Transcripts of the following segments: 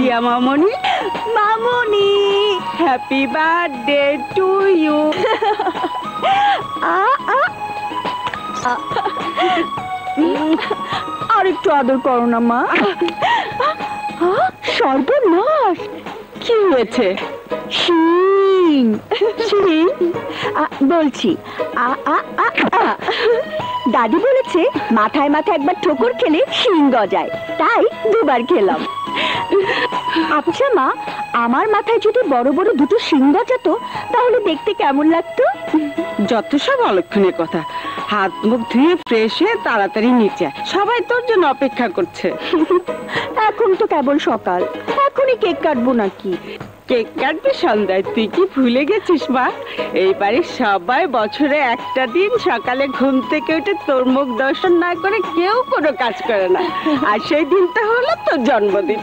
প্রিয়া মামনি, মামনি happy birthday to you. আর একটু আদর করো না মা। সর্বনাশ, কি হয়েছে? শিং শিং বলছি, দাদি বলেছে মাথায় মাথায় একবার ঠোকর খেলে শিং গজায়, তাই দুবার খেলাম। আচ্ছা মা, আমার মাথায় যদি বড় বড় দুটো শিং গজাতো তাহলে দেখতে কেমন লাগতো? যত সব অলক্ষণের কথা। হাত মুখ ধুয়ে ফ্রেশ হয়ে তাড়াতাড়ি নিচে, সবাই তোর জন্য অপেক্ষা করছে। এখন তো কেবল সকাল, এখনই কেক কাটবো নাকি? কেক কাটবি সন্ধ্যায়, তুই কি ভুলে গেছিস মা? এইবারে সবাই বছরে একটা দিন সকালে ঘুম থেকে উঠে তোর মুখ দর্শন না করে কেউ কোনো কাজ করে না, আর সেই দিনটা হলো তোর জন্মদিন।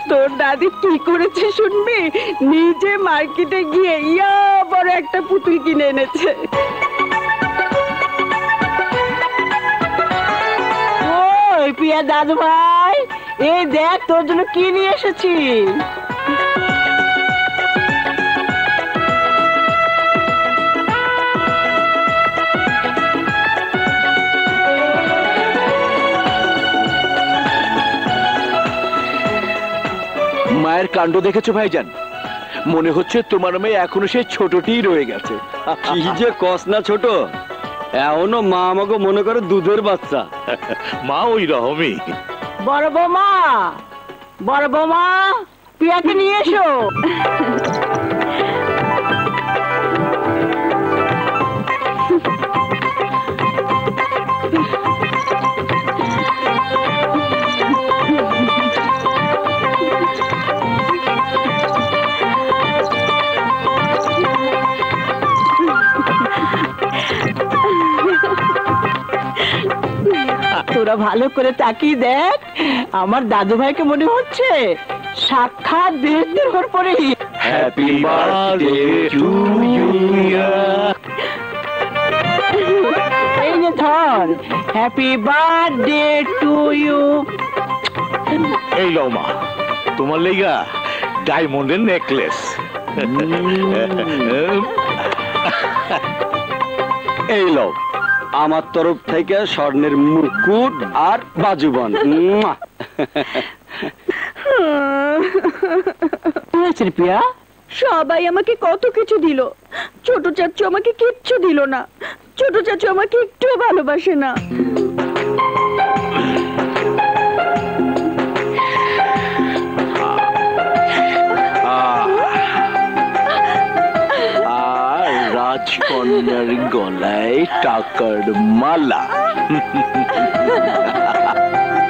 তোর দাদি কি করেছে শুনবি? নিজে মার্কেটে গিয়ে ইয়া বড় একটা পুতুল কিনে এনেছে। ওই প্রিয়া দাদু ভাই, এই দেখ তোর জন্য কি নিয়ে এসেছি। মায়ের কাণ্ড দেখেছো ভাইজান? মনে হচ্ছে তোমার মেয়ে এখনো সেই ছোটটিই রয়ে গেছে। কি যে কস না ছোট, এখনো মা আমাকে মনে করে দুধের বাচ্চা। মা ওই রকমই। বড় বৌমা, বড় বৌমা, প্রিয়াকে নিয়ে এসো। তোরা ভালো করে তাকিয়ে দেখ, আমার দাদু ভাইকে মনে হচ্ছে সাক্ষাৎ দেহের ঘর পরে। Happy birthday to you. এই যে ধর, হ্যাপি বার্থডে টু ইউ। এই লও মা, তোমার লেগা ডায়মন্ডের নেকলেস। এই লও আমার তরফ থেকে স্বর্ণের মুকুট আর বাজুবন। প্রিয়া, সবাই আমাকে কত কিছু দিল, ছোট চাচু আমাকে কিচ্ছু দিল না। ছোট চাচু আমাকে একটুও ভালোবাসে না। রাজকন্যার গলায় টাকার মালা।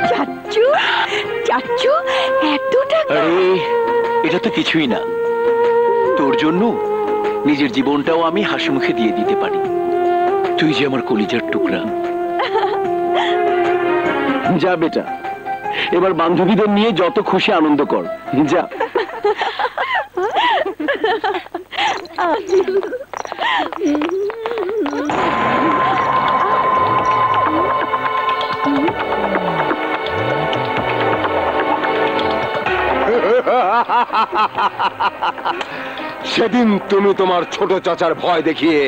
চাচু, চাচু এত টাকা? আরে এটা তো কিছুই না, তোর জন্য নিজের জীবনটাও আমি হাসি মুখে দিয়ে দিতে পারি। তুই যে আমার কলিজার টুকরা। যা বেটা, এবার বান্ধবীদের নিয়ে যত খুশি আনন্দ কর, যা। সেদিন তুমি তোমার ছোট চাচার ভয় দেখিয়ে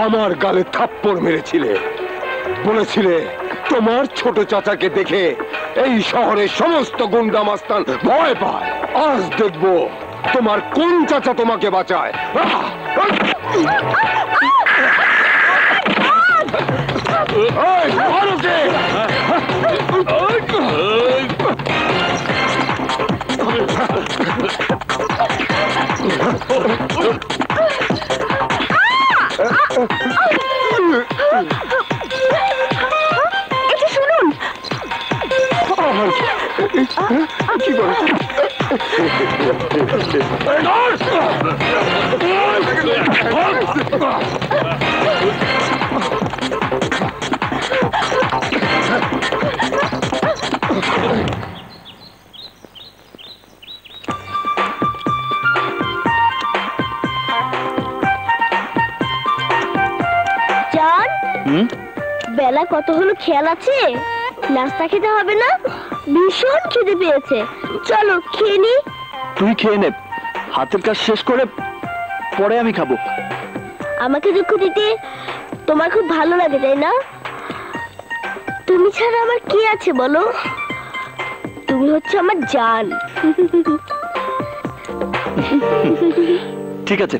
আমার গালে থাপ্পড় মেরেছিলে, বলেছিলে তোমার ছোট চাচাকে দেখে এই শহরের সমস্ত গুন্ডা মাস্তান ভয় পায়। আজ দেখবো তোমার কোন চাচা তোমাকে বাঁচায়। শুনুন, কি বলে? বেলা কত হলো খেয়াল আছে? নাস্তা খেতে হবে না? ভীষণ খিদে পেয়েছে, চলো খেয়ে নি। তুই খেয়ে নে, হাতের কাজ শেষ করে পরে আমি খাবো। আমাকে দুঃখ দিতে তোমার খুব ভালো লাগে তাই না? তুমি ছাড়া আমার কি আছে বলো? তুমি হচ্ছে আমার জান। ঠিক আছে।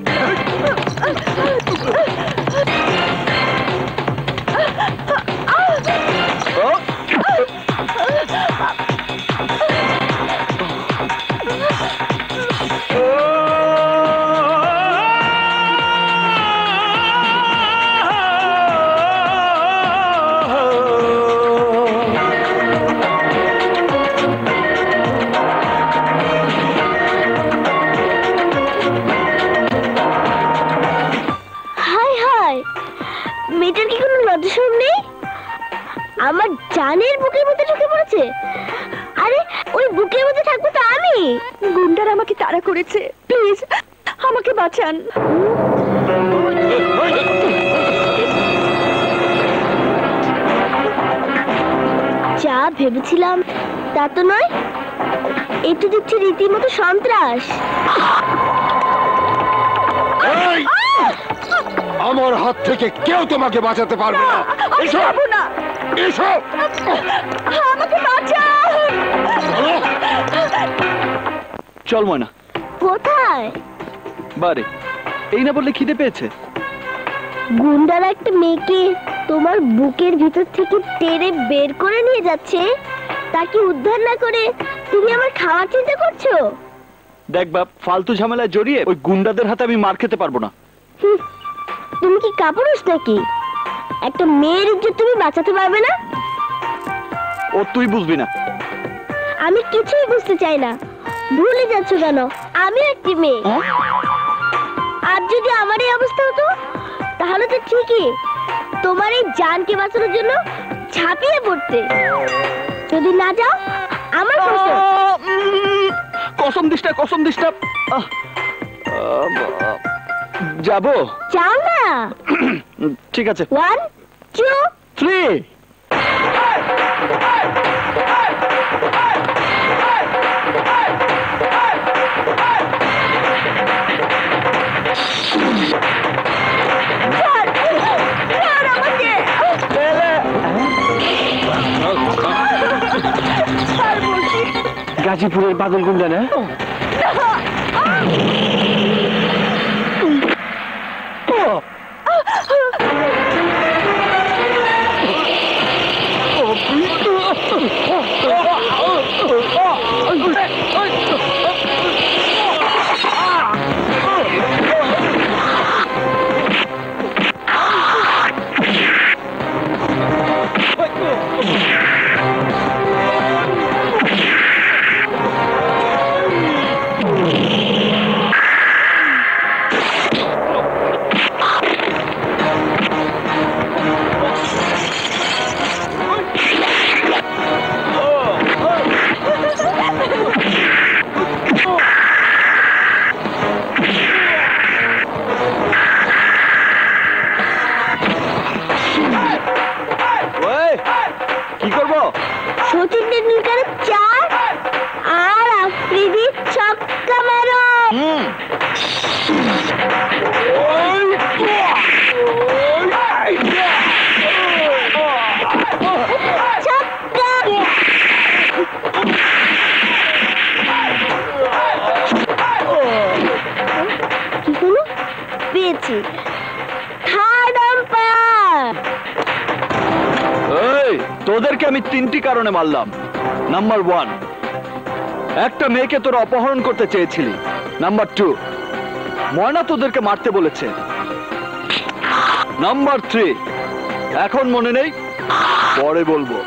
মেয়েটার কি কোনো লজ্জাশরম নেই? আমার জানের বুকের মধ্যে ঢুকে পড়েছে। আরে ওই বুকের মধ্যে থাকবো তো আমি। গুন্ডার আমাকে তাড়া করেছে, প্লিজ আমাকে বাঁচান। যা ভেবেছিলাম তা তো নয়, একটু দেখছি রীতিমতো সন্ত্রাস। আমার হাত থেকে কেউ তোমাকে বাঁচাতে পারবে না। এসো না, এসো, আমাকে বাঁচান। চল ময়না। কোথায়? বারে, এই না বললে খিদে পেয়েছে। গুন্ডারা একটা মেয়েকে তোমার বুকের ভিতর থেকে টেনে বের করে নিয়ে যাচ্ছে, তাকে উদ্ধার না করে তুমি আমার খাওয়ার চিন্তা করছো? দেখ বাপ, ফালতু ঝামেলায় জড়িয়ে ওই গুন্ডাদের হাতে আমি মার খেতে পারবো না। তুমি কি কাপুরুষ নাকি? একটা মেয়ের ইজ্জত তুমি বাঁচাতে পারবে না? ও তুই বুঝবি না। আমি কিছুই বুঝতে চাই না। ভুলে যাচ্ছ কেন? আমি একটি মেয়ে। আর যদি আমার এই অবস্থা হতো তাহলে তো ঠিকই তোমার এই জানকে বাঁচানোর জন্য ঝাঁপিয়ে পড়তে। যদি না যাও আমার কসম দিস না, কসম দিস না। যাবো। যাও না। ঠিক আছে। 1 2 3। গাজীপুরের বাদল গুন্ডা না? কি করবো? সচিন টেন্ডুলকারের 4 আর আফ্রিদির ছক্কা মারো। ছক্কা। কি হলো? পেয়েছি। Third umpire. তোদেরকে আমি 3টি কারণে মারলাম। নাম্বার 1, একটা মেয়েকে তোরা অপহরণ করতে চেয়েছিলি। নাম্বার 2, ময়না তোদেরকে মারতে বলেছে। নাম্বার 3, এখন মনে নেই, পরে বলবো।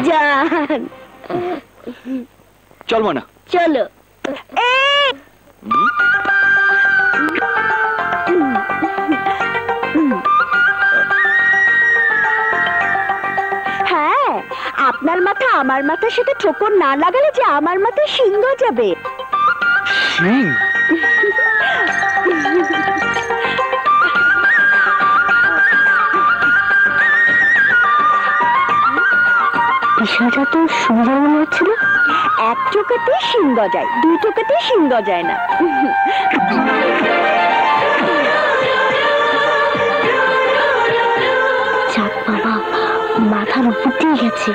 জান চল ময়না। চলো। হ্যাঁ, আপনার মাথা আমার মাথার সাথে ঠোকর না লাগালে যে আমার মাথায় শিং যাবে। শিং? বিষয়টা তো সুন্দর মনে হচ্ছিল। এক চোখেতে শিং গজায়, দুই চোখেতে শিং গজায় না। চাঁদ বাবা মাথার উপর দিয়ে গেছে।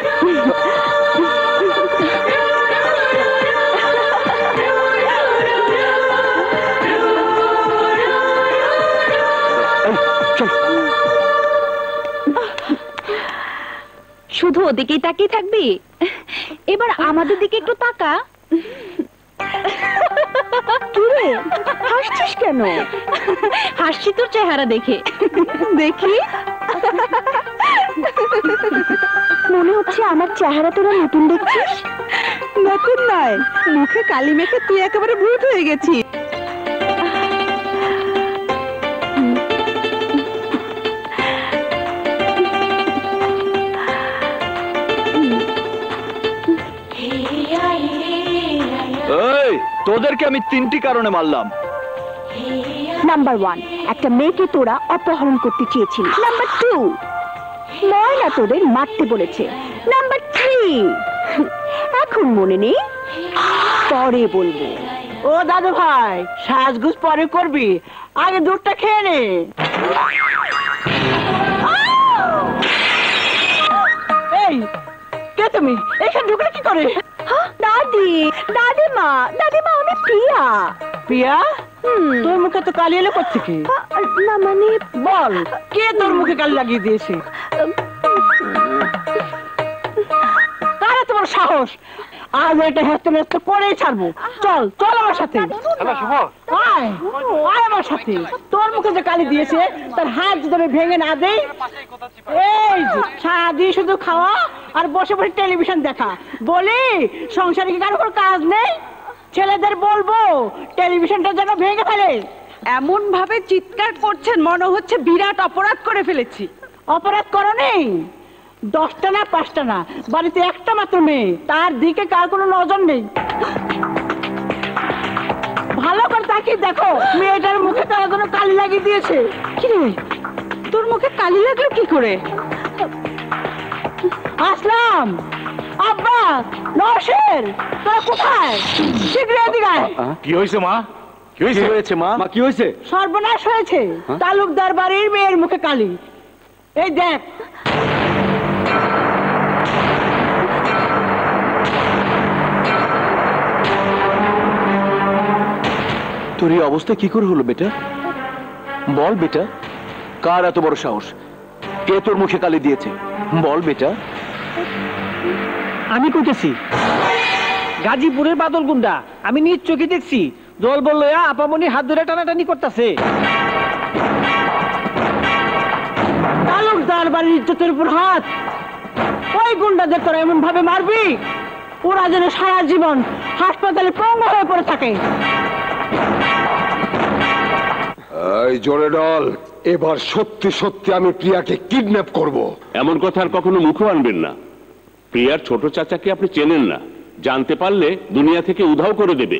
শুধু ওদিকেই তাকিয়ে থাকবি? এবার আমাদের দিকে একটু তাকা। কি রে, হাসছিস কেন? হাসছি তোর চেহারা দেখে। দেখি, মনে হচ্ছে আমার চেহারা তোরা নতুন দেখছিস। নতুন নয়, মুখে কালি মেখে তুই একেবারে ভূত হয়ে গেছিস। এই, তোদেরকে আমি 3টি কারণে মারলাম। নাম্বার 1, একটা মেয়েকে তোরা অপহরণ করতে চেয়েছিলি। নাম্বার 2, ময়না তোদের মারতে বলেছে। নাম্বার 3, এখন মনে নেই, পরে বলবো। ও দাদু ভাই, সাজগুজ পরে করবি, আগে দুধটা খেয়ে নে। এই কে তুমি? এখানে ঢুকলে কি করে? দাদি, দাদিমা, দাদিমা আমি প্রিয়া। প্রিয়া, তোর মুখে তো কালি এলো কোত্থেকে? না মানে বল, কে তোর মুখে কালি লাগিয়ে দিয়েছে? কারা তোমার সাহস? আজ এটা হেস্তে হেস্তে করেই ছাড়বো। চল চল আমার সাথে, আয় আয় আমার সাথে। তোর মুখে যে কালি দিয়েছে তার হাত যদি আমি ভেঙে না দেই। এই যে সারাদিন শুধু খাওয়া আর বসে বসে টেলিভিশন দেখা, বলি সংসারে কি কারো কোনো কাজ নেই? ছেলেদের বলবো টেলিভিশনটা যেন ভেঙে ফেলে। এমন ভাবে চিৎকার করছেন মনে হচ্ছে বিরাট অপরাধ করে ফেলেছি। অপরাধ করো নেই, 10টা না 5টা না, বাড়িতে একটা মাত্র মেয়ে, তার দিকে কার কোনো নজর নেই। ভালো করে তাকিয়ে দেখো, মেয়েটার মুখে কার কোনো কালি লাগিয়ে দিয়েছে। কি রে, তোর মুখে কালি লাগলো কি করে? আসলাম, আব্বা, নরসের, তোরা কোথায়? শীঘ্র এদিকে আয়। কি হয়েছে মা? কি হয়েছে মা? মা, কি হয়েছে? সর্বনাশ হয়েছে, তালুকদার বাড়ির মেয়ের মুখে কালি। এই দেখ। তোর এই অবস্থা কি করে হলো বেটা? বল বেটা, কার এত বড় সাহস? কে তোর মুখে কালি দিয়েছে? বল বেটা। আমি কইতেছি, গাজীপুরের বাদল গুন্ডা, আমি নিজ চোখে দেখছি। দল বললো আপামনি হাত ধরে টানাটানি করতেছে। তালুকদার বাড়ির ইজ্জতের উপর হাত। ওই গুন্ডাদের তোরা এমন ভাবে মারবি ওরা যেন সারা জীবন হাসপাতালে পঙ্গু হয়ে পড়ে থাকে। এই জোরে ডল, এবার সত্যি সত্যি আমি প্রিয়াকে কিডন্যাপ করব। এমন কথা আর কখনো মুখে আনবেন না। প্রিয়ার ছোট চাচাকে আপনি চেনেন না, জানতে পারলে দুনিয়া থেকে উধাও করে দেবে।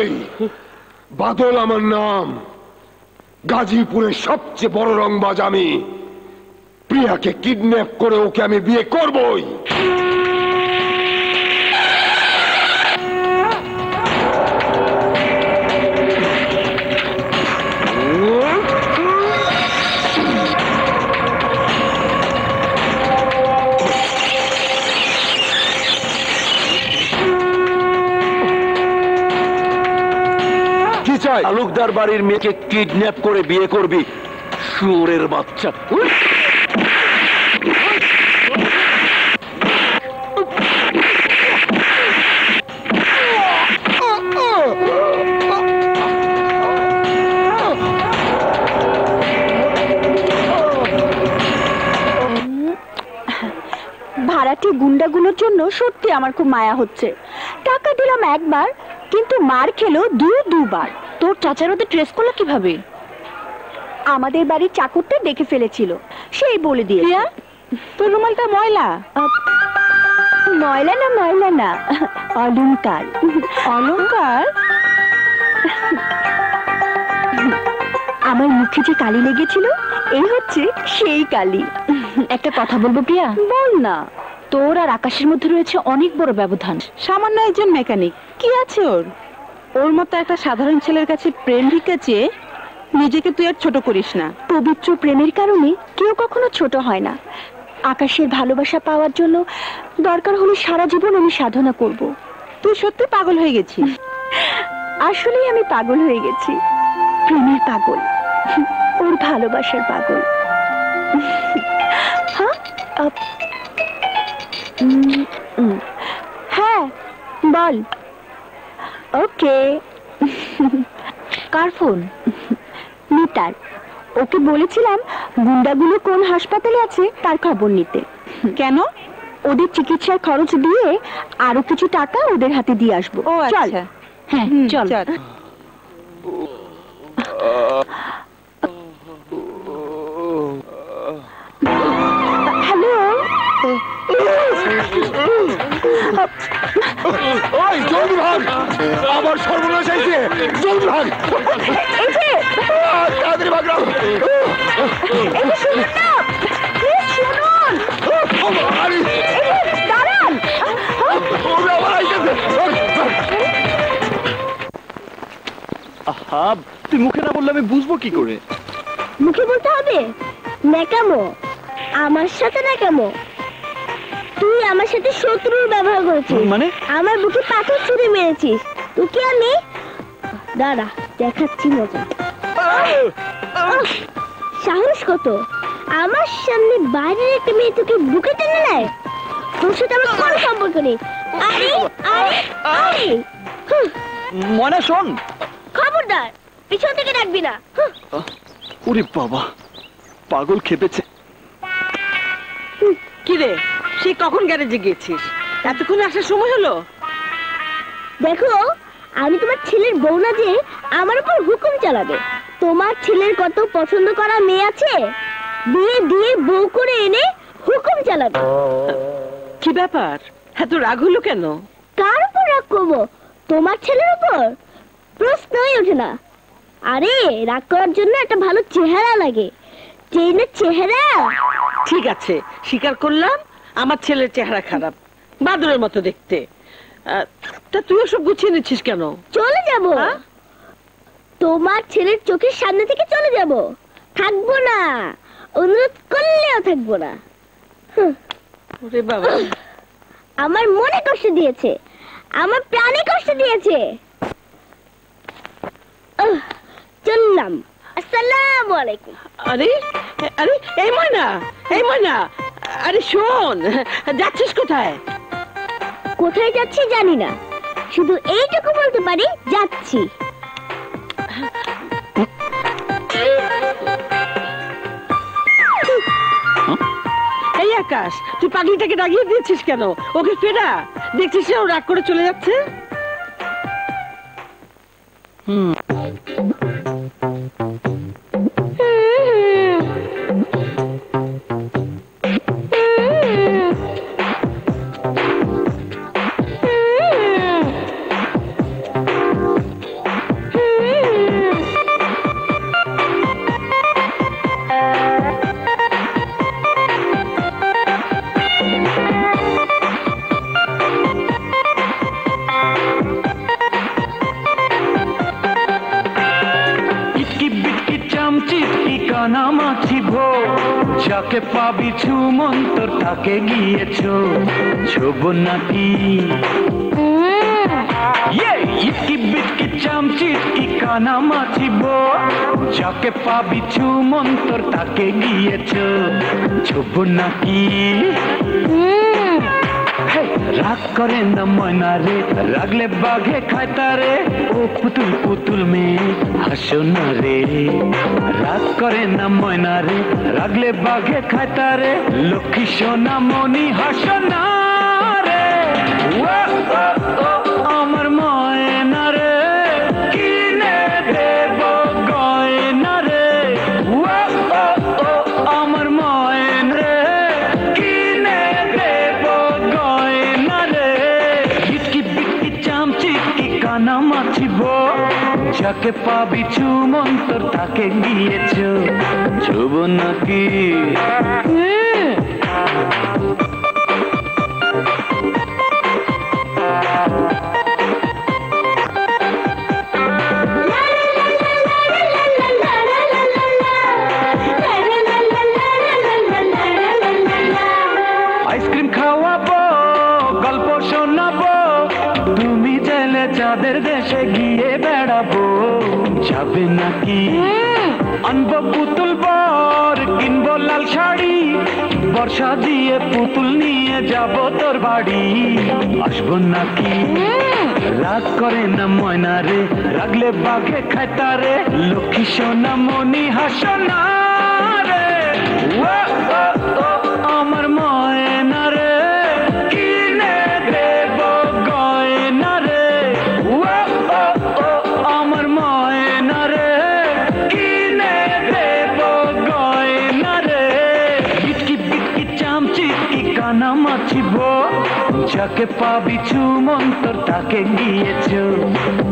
এই বাদল আমার নাম, গাজীপুরের সবচেয়ে বড় রংবাজ আমি। প্রিয়াকে কিডন্যাপ করে ওকে আমি বিয়ে করবই। তালুকদার বাড়ির মেয়েকে কিডন্যাপ করে বিয়ে করবি? শুয়োরের বাচ্চা। ভাড়াটি গুন্ডাগুলোর জন্য সত্যি আমার খুব মায়া হচ্ছে। টাকা দিলাম একবার, কিন্তু মার খেলো দুবার। তোর চাচার ওদের ট্রেস করলো কিভাবে? আমাদের বাড়ির চাকরটা দেখে ফেলেছিল, সেই বলে দিয়ে। তোর রুমালটা ময়লা? ময়লা না ময়লা না, অলংকার। অলংকার? আমার মুখে যে কালি লেগেছিল, এই হচ্ছে সেই কালি। একটা কথা বলবো প্রিয়া? বল না। তোর আর আকাশের মধ্যে রয়েছে অনেক বড় ব্যবধান। সামান্য একজন মেকানিক, কি আছে ওর? ওর মতো একটা সাধারণ ছেলের কাছে প্রেম ভিক্ষা চেয়ে নিজেকে তুই আর ছোট করিস না। পবিত্র প্রেমের কারণে কেউ কখনো ছোট হয় না। আকাশের ভালোবাসা পাওয়ার জন্য দরকার হলে সারা জীবন আমি সাধনা করব। তুই সত্যি পাগল হয়ে গেছিস। আসলেই আমি পাগল হয়ে গেছি, প্রেমের পাগল, ওর ভালোবাসার পাগল। হ্যাঁ হ্যাঁ বল। ওকে। কার ফোন? মিতার। ওকে বলেছিলাম গুন্ডাগুলো কোন হাসপাতালে আছে তার খবর নিতে। কেন? ওদের চিকিৎসার খরচ দিয়ে আরো কিছু টাকা ওদের হাতে দিয়ে আসবো। ও চল। আচ্ছা, হ্যাঁ চল। হ্যালো। ওই জলদি ভাগ, আবার সর্বনাশ হয়েছে, জলদি ভাগ, এই যে তাড়াতাড়ি ভাগ। এই যে শুনুন না, প্লিজ শুনুন। দাঁড়ান। আহা, তুই মুখে না বললে আমি বুঝবো কি করে? মুখে বলতে হবে? ন্যাকামো, আমার সাথে ন্যাকামো। তুই আমার সাথে শত্রুর ব্যবহার করেছিস, মানে? আমার বুকে পাথর ছুঁড়ে মেরেছিস। তোকে আমি দাঁড়া দেখাচ্ছি মজা। সাহস কত আমার সামনে বাইরের একটা মেয়ে তোকে বুকে টেনে নেয়? তোর সাথে আমার কোনো সম্পর্ক নেই। আরে আরে আরে ময়না শোন। খবরদার পিছন থেকে ডাকবি না। ওরে বাবা, পাগল খেপেছে। কি রে, সে কখন গ্যারেজে গিয়েছিস? এতক্ষণে আসার সময় হলো? দেখো, আমি তোমার ছেলের বউ না যে আমার উপর হুকুম চালাবে। তোমার ছেলের কত পছন্দ করা মেয়ে আছে, বিয়ে দিয়ে বউ করে এনে হুকুম চালাবে। কি ব্যাপার, এত রাগ হলো কেন? কার উপর রাগ করবো? তোমার ছেলের উপর? প্রশ্নই ওঠে না। আরে রাগ করার জন্য একটা ভালো চেহারা লাগে। চেহারা ঠিক আছে, স্বীকার করলাম আমার ছেলের চেহারা খারাপ, বাদরের মতো দেখতে। তা তুই ওসব গুছিয়ে নিচ্ছিস কেন? চলে যাব, তোমার ছেলের চোখের সামনে থেকে চলে যাব। থাকবো না, অনুরোধ করলেও থাকবো না। ওরে বাবা, আমার মনে কষ্ট দিয়েছে, আমার প্রাণে কষ্ট দিয়েছে। চললাম, আসসালামু আলাইকুম। আরে আরে এই ময়না, এই ময়না, আরে শোন, যাচ্ছিস কোথায়? কোথায় যাচ্ছি জানি না, শুধু এইটুকু বলতে পারি যাচ্ছি। এই আকাশ, তুই পাগলিটাকে ডাকিয়ে দিয়েছিস কেন? ওকে ফেরা, দেখছিস ও রাগ করে চলে যাচ্ছে। যাকে পাবি ছুমন্তর তাকে গিয়েছ ছোব নাকি ইটকি বিটকি চামচিট কি কানা মাছিব যাকে পাবি ছুমন্তর তাকে গিয়েছ ছোব নাকি রাগ করে না ময়না রে, রাগলে বাঘে খায় তারে। ও পুতুল পুতুল মেয়ে হাসো না রে, রাগ করে না ময়না রে, রাগলে বাঘে খায় তারে। লক্ষ্মী সোনা মনি হাসো না রে, আমার ময়না রে, কিনে দেব গয়না রে। আমার ময়না রে, কিনে দেব গয়না রে। ইটকি বিটকি চামচিট কি কানা মাছিব যাকে পাবি ছুমন্তর তাকে গিয়েছ ছোব নাকি। শোনাবো, তুমি চাইলে চাঁদের দেশে গিয়ে বেড়াবো। যাবে নাকি? আনবো পুতুল বর, কিনবো লাল শাড়ি, বর্ষা দিয়ে পুতুল নিয়ে যাব তোর বাড়ি। আসবো নাকি? রাগ করে না ময়না রে, রাগলে বাঘে খায় তারে, লক্ষ্মী সোনা মনি হাসনা রে। ও ও ও আমার ময়না রে, কিনে দেব গয়না রে। ও ও ও আমার ময়না রে, কিনে দেব গয়না রে। বিটকি বিটকি চামচিকি কানা মাছিব, যাকে পাবি চুমন্তর তাকে গিয়েছ।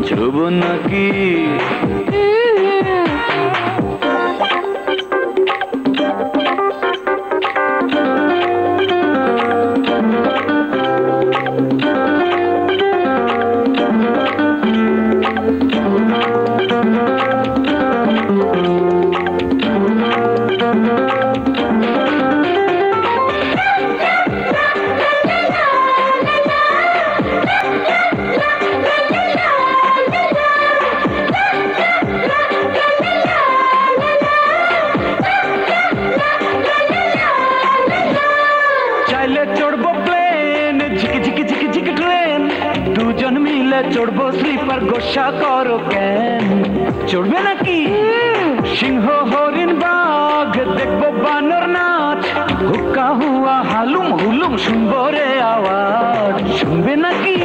ছুব নাকি? চড়বো প্লেন, ঝিকি ঝিকি ঝিকি ঝিকি ট্রেন, দুজন মিলে চড়বো স্লিপার, গোসা করো কেন? চড়বে নাকি? সিংহ হরিণ বাঘ দেখবো, বানর নাচ, হুক্কা হুয়া হালুম হুলুম শুনবো রে আওয়াজ। শুনবে নাকি?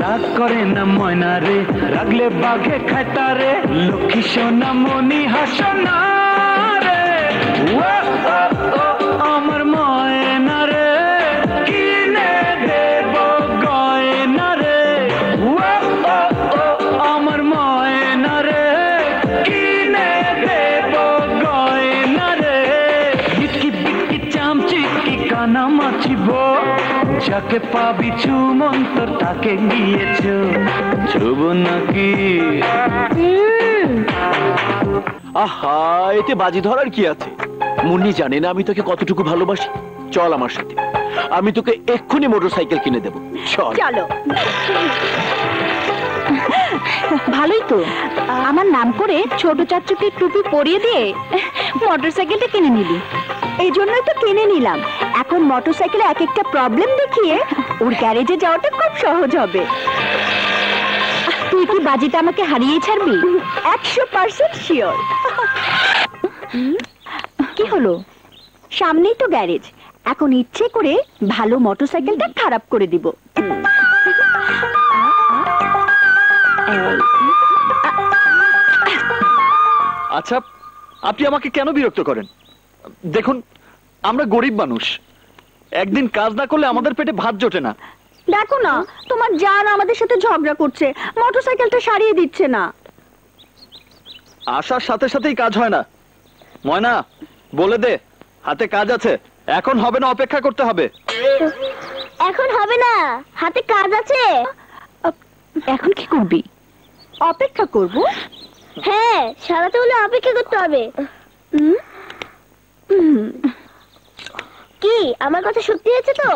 রাগ করে না ময়না রে, রাগলে বাঘে খায় তারে, লক্ষ্মী সোনা মনি হাসনা রে। ও ও ও আমার ময়না রে, কিনে দেব গয়না রে। ও ও ও আমার ময়না রে, কিনে দেব গয়না রে। বিটকি বিটকি চামচিকি কানা মাছিব, যাকে পাবি চুমন্তর তাকে গিয়েছ। ছুব নাকি? আহা, এতে বাজি ধরার কি আছে? মুন্নি জানে না আমি তোকে কতটুকু ভালোবাসি। চল আমার সাথে, আমি তোকে এক্ষুনি মোটরসাইকেল কিনে দেবো। চল। চলো। ভালোই তো, আমার নাম করে ছোট চাচুকে টুপি পরিয়ে দিয়ে মোটরসাইকেলটা কিনে নিলি। এই জন্যই তো কিনে নিলাম। এখন মোটরসাইকেলে এক একটা প্রবলেম দেখিয়ে ওর গ্যারেজে যাওয়াটা খুব সহজ হবে। তুই কি বাজিটা আমাকে হারিয়ে ছাড়বি? 100% শিওর। কি হলো? সামনেই তো গ্যারেজ। এখন ইচ্ছে করে ভালো মোটরসাইকেলটা খারাপ করে দিব। আচ্ছা, আপনি আমাকে কেন বিরক্ত করেন? দেখুন, আমরা গরিব মানুষ, একদিন কাজ না করলে আমাদের পেটে ভাত জোটে না। দেখো না, তোমার জান আমাদের সাথে ঝগড়া করছে, মোটরসাইকেলটা সারিয়ে দিচ্ছে না। আসার সাথে সাথেই কাজ হয় না। ময়না, বলে দে হাতে কাজ আছে, এখন হবে না, অপেক্ষা করতে হবে। এখন হবে না, হাতে কাজ আছে। এখন কি করবি? অপেক্ষা করব। হ্যাঁ, সারাতে হলে অপেক্ষা করতে হবে। কি আমার কথা সত্যি হয়েছে তো?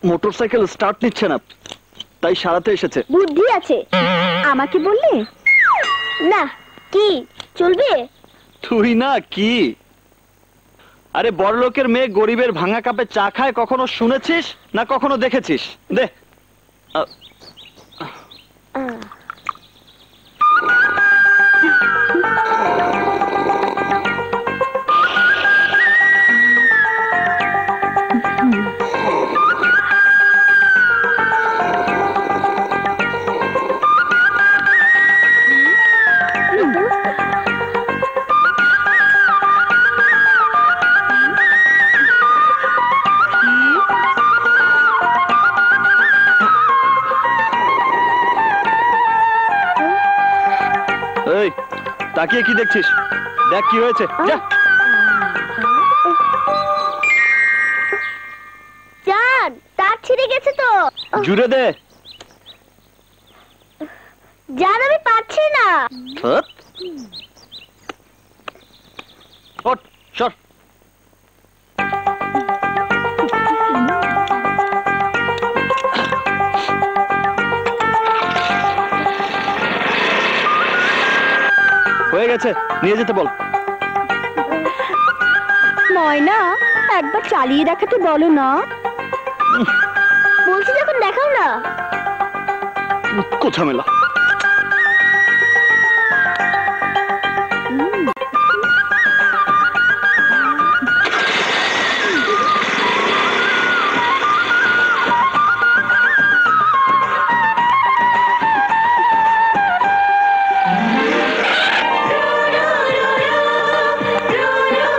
মোটরসাইকেল স্টার্ট নিচ্ছে না, তাই সারাতে এসেছে। বুদ্ধি আছে। আমাকে বললে না? কি চলবে? তুই না কি? আরে বড়লোকের মেয়ে গরিবের ভাঙা কাপে চা খায় কখনো শুনেছিস না কখনো দেখেছিস? দে। এই, তাকিয়ে কি দেখছিস? দেখ কি হয়েছে, যা। জান, তার ছিঁড়ে গেছে তো। জুড়ে দে। জান, আমি পারছি না। ওঠ, সর। হয়ে গেছে, নিয়ে যেতে বল। ময়না একবার চালিয়ে দেখাতে বলো না। বলছি যখন দেখাও না। কোথা মেলা।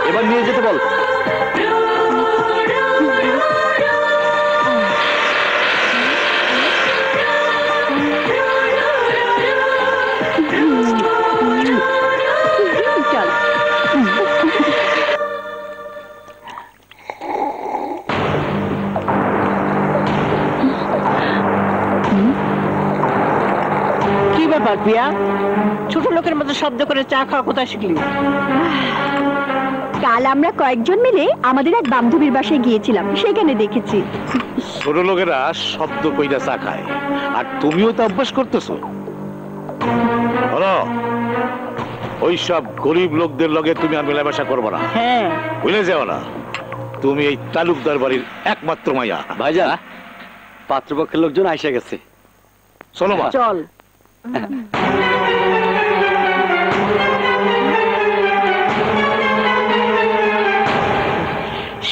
এবার নিয়ে যেতে বল। কি ব্যাপার প্রিয়া, ছোট লোকের মতো শব্দ করে চা খাওয়া কোথায় শিখলি? কাল আমরা কয়েকজন মিলে আমাদের এক বান্ধবীর বাসায় গিয়েছিলাম, সেখানে দেখেছি। ছোট লোকেরা শব্দ কইরা চা খায়, আর তুমিও তো অভ্যাস করতেছো। বলো, ওই সব গরিব লোকদের লগে তুমি আর মেলামেশা করবো না। হ্যাঁ, ভুলে যাও না, তুমি এই তালুকদার বাড়ির একমাত্র মাইয়া। ভাইজান, পাত্রপক্ষের লোকজন আইসা গেছে, চলো মা। চল।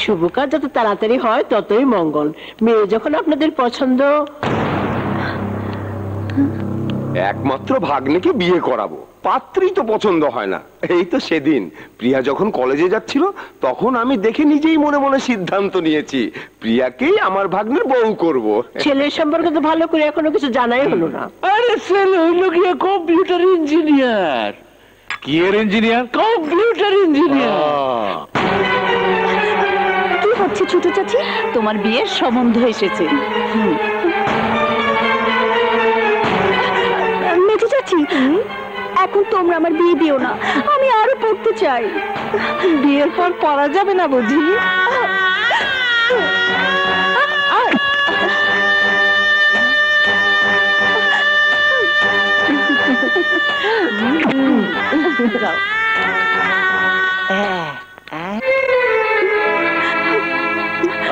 শুভ কাজ যত তাড়াতাড়ি হয় ততই মঙ্গল। মেয়ে যখন আপনাদের পছন্দ। একমাত্র ভাগ্নেকে বিয়ে করাবো, পাত্রই তো পছন্দ হয় না। এই তো সেদিন প্রিয়া যখন কলেজে যাচ্ছিল, তখন আমি দেখে নিজেই মনে মনে সিদ্ধান্ত নিয়েছি প্রিয়াকেই আমার ভাগ্নের বউ করব। ছেলের সম্পর্কে তো ভালো করে এখনো কিছু জানাই হলো না। আরে ছেলে হইল গিয়ে কম্পিউটার ইঞ্জিনিয়ার। কি এর ইঞ্জিনিয়ার? Computer engineer. কি হচ্ছে ছোট চাচি? তোমার বিয়ের সম্বন্ধ এসেছে। মেজো চাচি, এখন তোমরা আমার বিয়ে দিও না, আমি আরো পড়তে চাই। বিয়ের পর পড়া যাবে না বুঝি?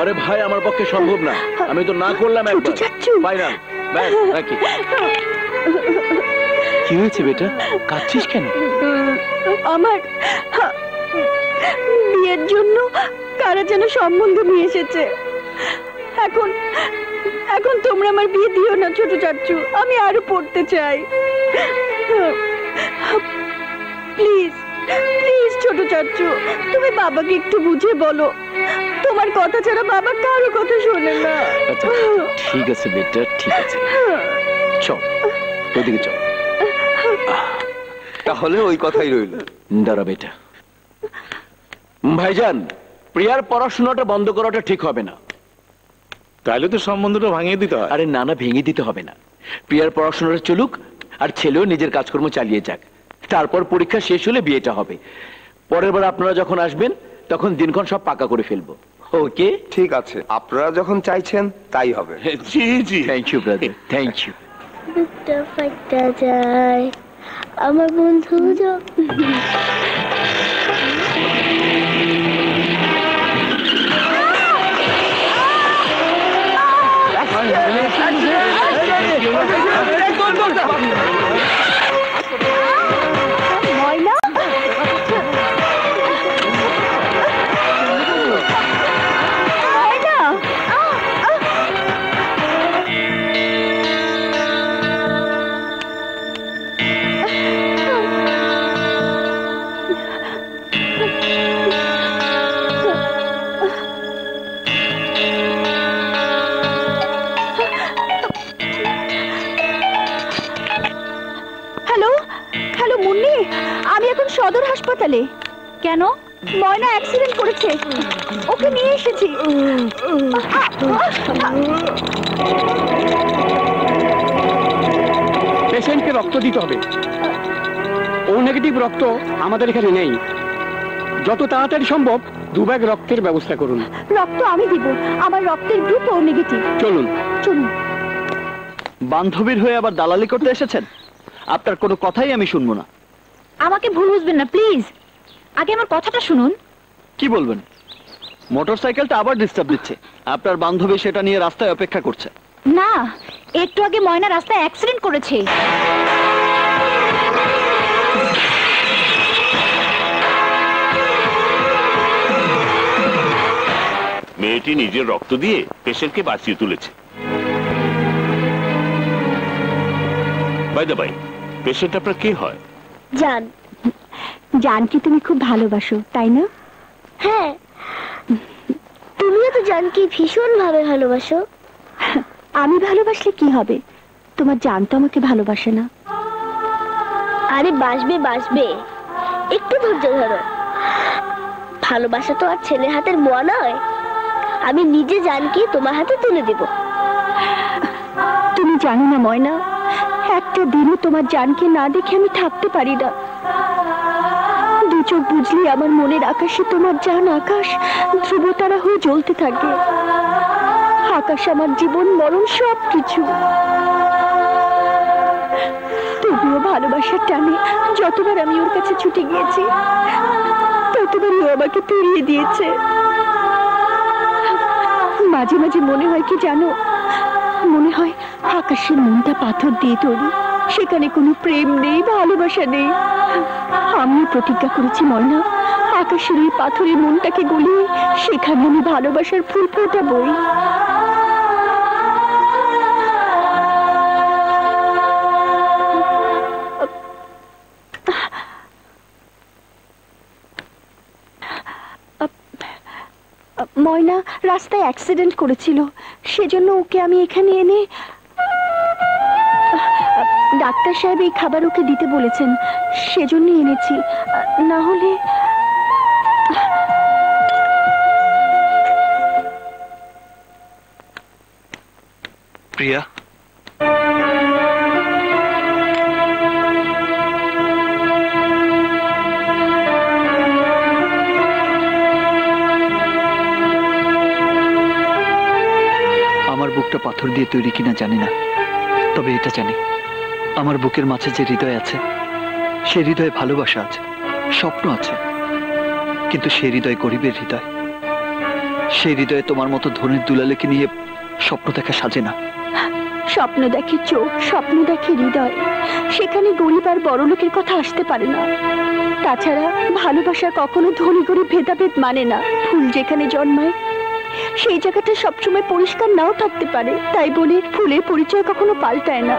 আরে ভাই, আমার পক্ষে সম্ভব না, আমি তো না করলাম একবার। চাচ্চু। ফাইনাল, ব্যাস, রাখি। কি হয়েছে বেটা, কাঁদছিস কেন? আমার বিয়ের জন্য কারা যেন সম্বন্ধ নিয়ে এসেছে। এখন এখন তোমরা আমার বিয়ে দিও না ছোট চাচ্চু, আমি আরো পড়তে চাই। প্লিজ প্লিজ ছোট চাচ্চু, তুমি বাবাকে একটু বুঝে বলো। তোমার কথা ছাড়া বাবা কারো কথা শোনে না। আচ্ছা, ঠিক আছে বেটা, ঠিক আছে, চল ওদিকে চল। তাহলে ওই কথাই রইল। দাঁড়া বেটা। ভাইজান, প্রিয়ার পড়াশোনাটা বন্ধ করাটা ঠিক হবে না। তাইলে তো সম্বন্ধটা ভাঙিয়ে দিতে হয়। আরে না না, ভেঙে দিতে হবে না। প্রিয়ার পড়াশোনাটা চলুক, আর ছেলেও নিজের কাজকর্ম চালিয়ে যাক। তারপর পরীক্ষা শেষ হলে বিয়েটা হবে। পরের বার আপনারা যখন আসবেন, তখন দিনক্ষণ সব পাকা করে ফেলবো। ওকে? ঠিক আছে, আপনারা যখন চাইছেন তাই হবে। জি জি। Thank you brother, thank you. দুধটা ফাটা যায় আমার বন্ধু ময়না, আমি এখন সদর হাসপাতালে। কেন? ময়না অ্যাক্সিডেন্ট করেছে, ওকে নিয়ে এসেছি। পেশেন্টকে রক্ত দিতে হবে। ও নেগেটিভ রক্ত আমাদের এখানে নেই। যত তাড়াতাড়ি সম্ভব 2 ব্যাগ রক্তের ব্যবস্থা করুন। রক্ত আমি দিব, আমার রক্তের গ্রুপ ও নেগেটিভ। চলুন চলুন। বান্ধবীর হয়ে আবার দালালি করতে এসেছেন? আপনার কোনো কথাই আমি শুনবো না। আমাকে ভুল বুঝবেন না প্লিজ, আগে আমার কথাটা শুনুন। কি বলবেন? মোটরসাইকেলটা আবার ডিস্টার্ব দিচ্ছে। আপনার বান্ধবী সেটা নিয়ে রাস্তায় অপেক্ষা করছে। না, একটু আগে ময়না রাস্তায় অ্যাক্সিডেন্ট করেছে। মেয়েটি নিজের রক্ত দিয়ে পেশেন্টকে বাঁচিয়ে তুলেছে। বাই দ্য বাই, পেশেন্ট আপনার কে হয়? জান। জানকি তুমি খুব ভালোবাসো তাই না? হ্যাঁ, তুমিও তো জানকি ভীষণ ভাবে ভালোবাসো। আমি ভালোবাসলে কি হবে? তোমার জান তো আমাকে ভালোবাসে না। আরে বাসবে বাসবে, একটু ধৈর্য ধরো। ভালোবাসা তো আর ছেলে হাতের মোয়া নয়। আমি নিজে জানকি তোমার হাতে তুলে দেব। তুমি জানো না ময়না, একটা দিনও তোমার জানকে না দেখে আমি থাকতে পারি না। দু চোখ বুঝলি আমার মনের আকাশে তোমার জান আকাশ ধ্রুবতারা হয়ে জ্বলতে থাকে। আকাশ আমার জীবন মরণ সব কিছু। তবুও ভালোবাসার টানে যতবার আমি ওর কাছে ছুটে গিয়েছি ততবারই ও আমাকে ফিরিয়ে দিয়েছে। মাঝে মাঝে মনে হয় কি জানো, মনে হয় আকাশের মনটা পাথর দিয়ে তৈরি, সেখানে কোনো প্রেম নেই, ভালোবাসা নেই। আমি প্রতিজ্ঞা করেছি ময়না, আকাশের ওই পাথরের মনটাকে গলিয়ে সেখানে আমি ভালোবাসার ফুল ফোটাবই। ময়না রাস্তায় অ্যাক্সিডেন্ট করেছিল, সেজন্য ওকে আমি এখানে এনে ডাক্তার সাহেব এই খাবার ওকে দিতে বলেছেন, সেজন্য এনেছি। না হলে প্রিয়া, আমার বুকটা পাথর দিয়ে তৈরি কিনা জানি না, তবে এটা জানি আমার বুকের মাঝে যে হৃদয় আছে সে হৃদয়ে ভালোবাসা আছে, স্বপ্ন আছে। কিন্তু সেই হৃদয় গরিবের হৃদয়। সেই হৃদয়ে তোমার মতো ধনের দুলালেকে নিয়ে স্বপ্ন দেখা সাজে না। স্বপ্ন দেখে চোখ, স্বপ্ন দেখে হৃদয়, সেখানে গরিব আর বড় লোকের কথা আসতে পারে না। তাছাড়া ভালোবাসা কখনো ধনী গরিব ভেদাভেদ মানে না। ফুল যেখানে জন্মায় সেই জায়গাটা সবসময় পরিষ্কার নাও থাকতে পারে, তাই বলে ফুলের পরিচয় কখনো পাল্টায় না।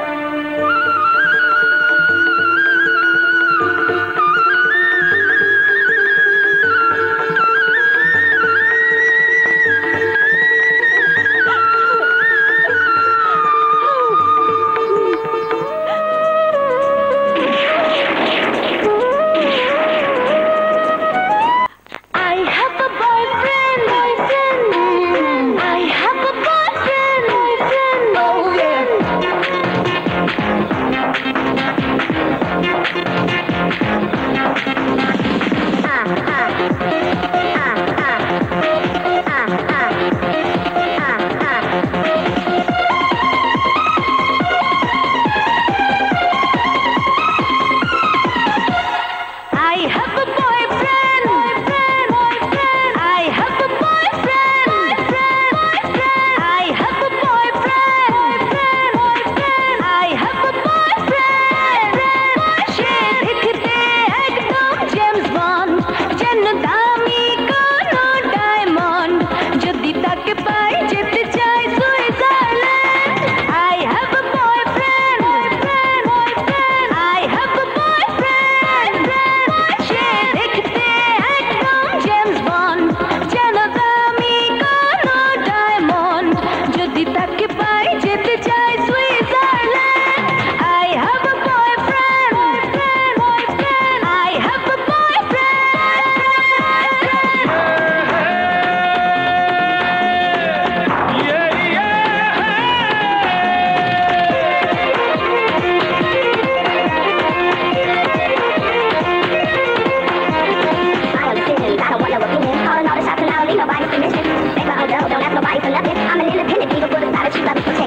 Nobody can love it. I'm an independent diva, but it's not a cheap love.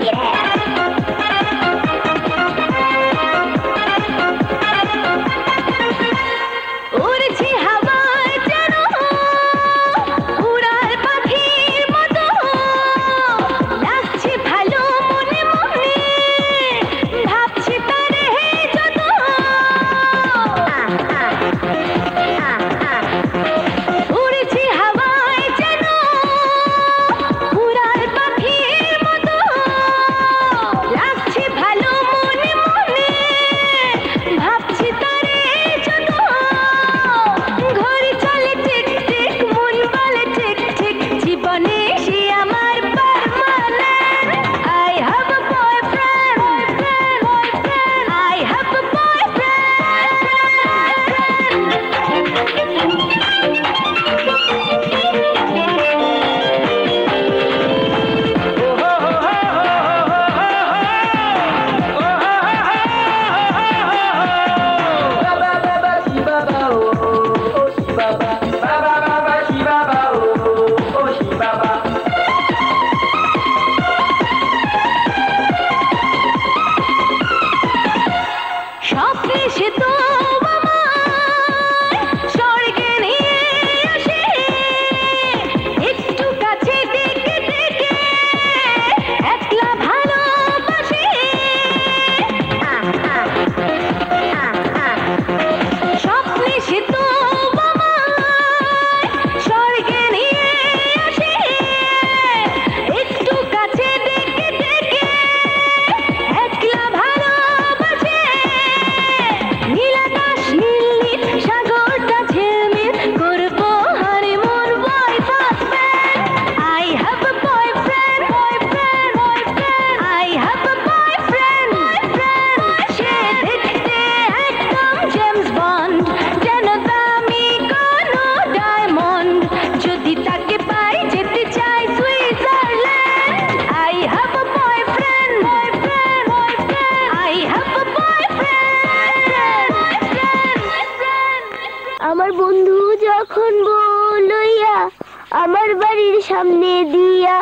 বাড়ির সামনে দিয়া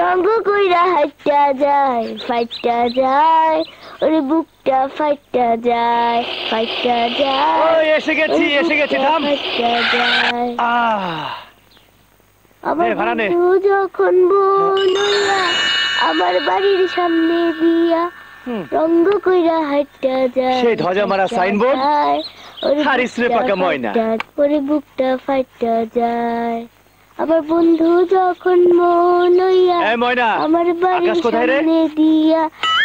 রঙ্গ কইরা হাইটা যায় ফাইটা যায় ওরে বুকটা ফাইটা যায় ফাইটা যায় ওই এসে গেছি থাম। ফাইটা যায় আমার নে, ভাড়া নে। বন্ধু যখন বললা আমার বাড়ির সামনে দিয়া রঙ্গ কইরা হাইটা যায় সেই ধ্বজা মারা সাইনবোর্ড ওরে হারিস রে বুকটা পাকা ময়না। ফাইটা, ওরে বুকটা ফাইটা যায় আমার বন্ধু যখন মন হইয়া এই ময়না, আমার বাড়ির আকাশ কোথায় রে? সামনে দিয়া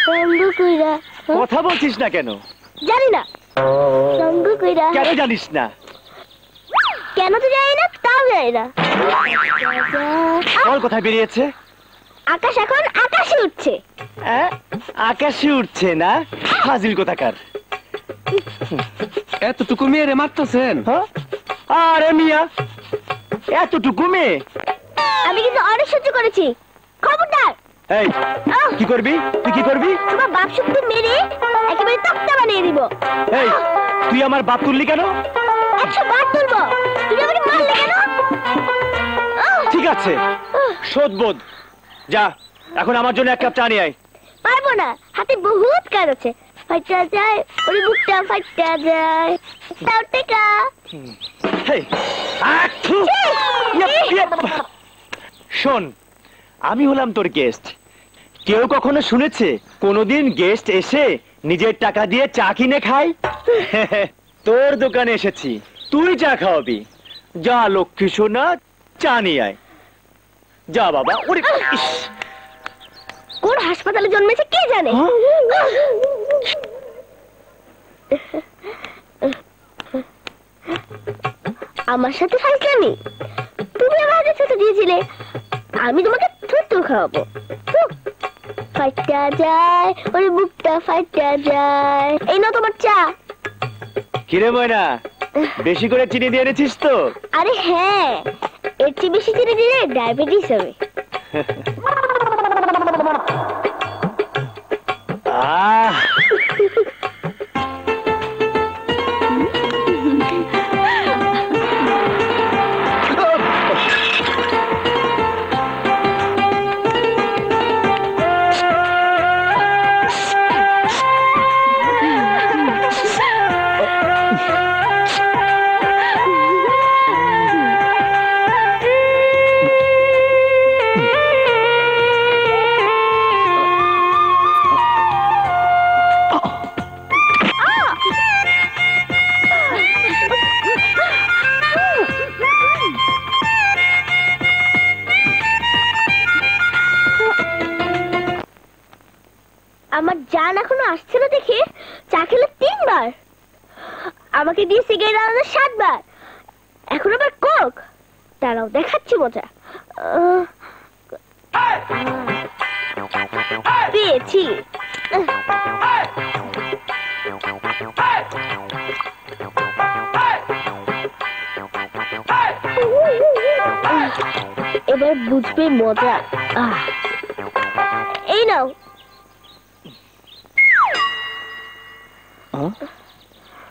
রঙ্গ কইরা কথা বলছিস না কেন? জানি না রঙ্গ কইরা কেন জানিস না? কেন তো জানি না তাও জানি না বল কোথায় বেরিয়েছে? আকাশ এখন আকাশে উঠছে আকাশে উঠছে না? ফাজিল কোথাকার। এতটুকু মেয়েরে মারতেছেন? আরে মিয়া, এতটুকু মেয়ে? আমি কিন্তু অনেক সহ্য করেছি খবরদার। এই কি করবি? তুই কি করবি? তোমার বাপ শক্তি মেরে একেবারে তক্তা বানিয়ে দিব। এই তুই আমার বাপ তুললি কেন? 100 বার তুলবো। তুমি আমাকে মারলে কেন? ঠিক আছে, শোধবোধ। যা এখন আমার জন্য 1 কাপ চা নিয়ে আয়। পারবো না, হাতে বহুত কাজ আছে। ফাইটা যায় ওরে বুকটা ফাইটা যায় তাও টেকা। হেই, আচ্ছু! শোন, আমি হলাম তোর গেস্ট। কেউ কখনো শুনেছে কোনোদিন গেস্ট এসে নিজের টাকা দিয়ে চা কিনে খায়? তোর দোকানে এসেছি, তুই চা খাওয়াবি। যা লক্ষ্মী সোনা, চা নিয়ে আয়। যা বাবা। ওরে ইস! কোন হাসপাতালে জন্মেছে কে জানে? আমার সাথে ফাইজলামি? তুমি আমার হাতে ছুটে দিয়েছিলে, আমি তোমাকে থুতু খাওয়াবো। ফাইটা যায় ওরে বুকটা ফাইটা যায়। এই নাও তোমার চা। কিরে ময়না, বেশি করে চিনি দিয়ে এনেছিস তো? আরে হ্যাঁ, এর চেয়ে বেশি চিনি দিলে ডায়াবেটিস হবে। আহ আমার জান এখনো আসছে না দেখে চা খেলে 3 বার, আমাকে দিয়ে সিগারেট আনানো 7 বার, এখন আবার কোক। দাঁড়াও দেখাচ্ছি মজা। পেয়েছি। এবার বুঝবে মজা। এই নাও।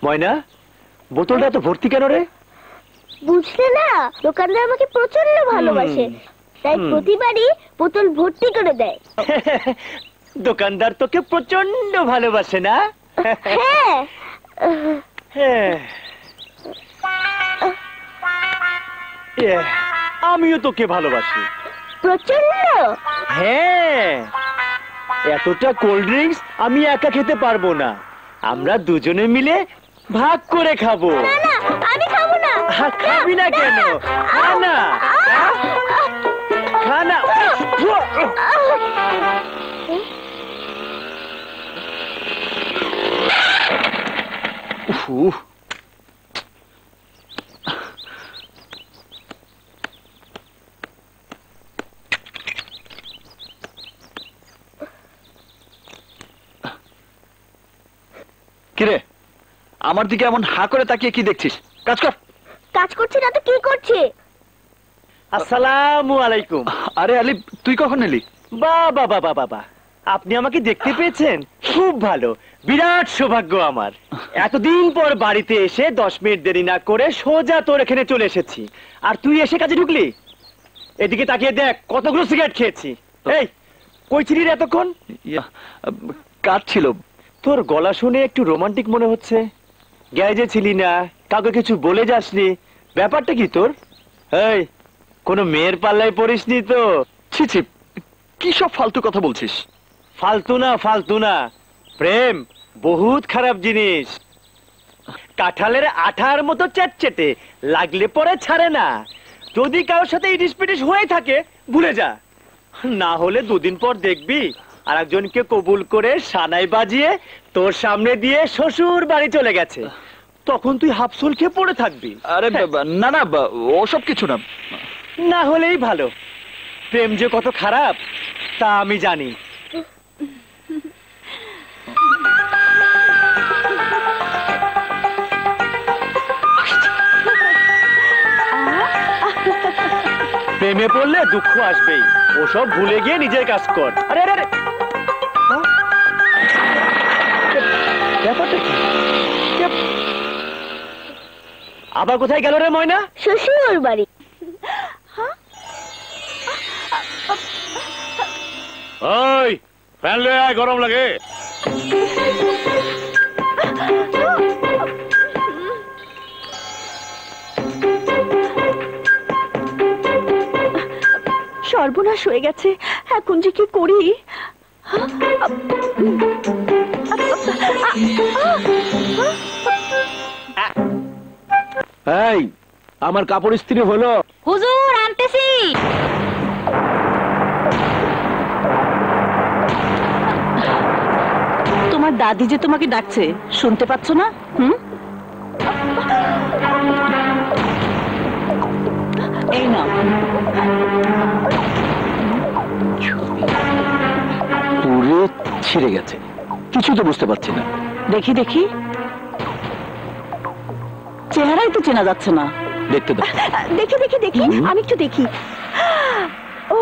ময়না, বোতলটা তো ভর্তি কেন রে? বুঝলে না, দোকানদার আমাকে প্রচন্ড ভালোবাসে, তাই প্রতিবারই বোতল ভর্তি করে দেয়। দোকানদার তোকে প্রচন্ড ভালোবাসে না? হ্যাঁ। আমিও তোকে ভালোবাসি প্রচন্ড। হ্যাঁ, এতটা কোল্ড ড্রিঙ্কস আমি একা খেতে পারবো না, আমরা দুজনে মিলে ভাগ করে খাবো। না না, আমি খাবো না। খাবি না কেন? খা না, খা না। কিরে, আমার দিকে এমন হা করে তাকিয়ে কি দেখছিস? কাজ কর। কাজ করছি না তো কি করছি? আসসালামু আলাইকুম। আরে আলিফ, তুই কখন এলি? বাবা বাবা বাবা, আপনি আমাকে দেখতে পেয়েছেন? খুব ভালো, বিরাট সৌভাগ্য আমার। এতদিন পর বাড়িতে এসে 10 মিনিট দেরি না করে সোজা তোর এখানে চলে এসেছি, আর তুই এসে কাজে ঢুকলি। এদিকে তাকিয়ে দেখ কতগুলো সিগারেট খেয়েছি। এই কই ছিলি রে এতক্ষণ? কাজ ছিল। তোর গলা শুনে একটু রোমান্টিক মনে হচ্ছে। গ্যারেজে ছিলি না, কাউকে কিছু বলে যাসনি, ব্যাপারটা কি তোর? এই কোনো মেয়ের পাল্লায় পড়িসনি তো? ছি ছি, কি সব ফালতু কথা বলছিস? ফালতু না, প্রেম বহুত খারাপ জিনিস। কাঁঠালের আঠার মতো চ্যাটচেটে, লাগলে পরে ছাড়ে না। যদি কারোর সাথে ইটিস পিটিস হয়ে থাকে ভুলে যা, না হলে দুদিন পর দেখবি আর একজনকে কবুল করে সানাই বাজিয়ে তোর সামনে দিয়ে শ্বশুর বাড়ি চলে গেছে। তখন তুই হাফসুল খেয়ে পড়ে থাকবি। আরে না না, ওসব কিছু না। না হলেই ভালো। প্রেম যে কত খারাপ তা আমি জানি। প্রেমে পড়লে দুঃখ আসবেই, ওসব ভুলে গিয়ে নিজের কাজ কর। আরে আরে ব্যাপারটা কি? আবার কোথায় গেল রে ময়না? শ্বশুর বাড়ি। ওই ফ্যান লয়ে আয়, গরম লাগে। সর্বনাশ হয়ে গেছে, এখন যে কি করি? এই আমার কাপড় ইস্ত্রি হলো? হুজুর আনতেছি। তোমার দাদি যে তোমাকে ডাকছে, শুনতে পাচ্ছ না? এই নাও। পুরো ছিঁড়ে গেছে, কিছু তো বুঝতে পারছি না। দেখি দেখি, চেহারাই তো চেনা যাচ্ছে না। দেখতে দাও। দেখি দেখি দেখি, আমি একটু দেখি। ও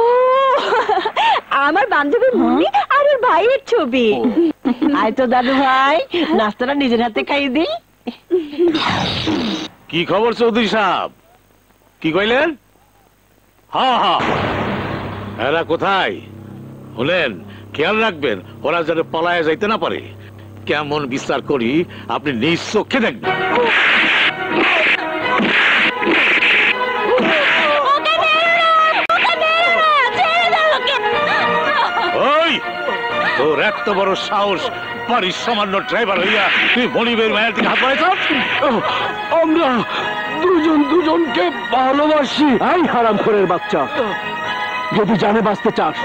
আমার বান্ধবী মুন্নি আর ওর ভাইয়ের ছবি। আয় তো দাদু ভাই, নাস্তাটা নিজের হাতে খাইয়ে দিই। কি খবর চৌধুরী সাহেব? কি কইলেন? হ্যাঁ, এরা কোথায়? হলেন খেয়াল রাখবেন, ওরা যেন পলায় যাইতে না পারে। কেমন বিচার করি আপনি নিজ চোখে দেখবেন। ওই তোর এত বড় সাহস, বাড়ির সামান্য ড্রাইভার হইয়া তুই মনিবের মায়ের দিকে হাত বাড়াইছ? আমরা দুজনকে ভালোবাসি। এই হারামখোরের বাচ্চা, যদি জানে বাঁচতে চাস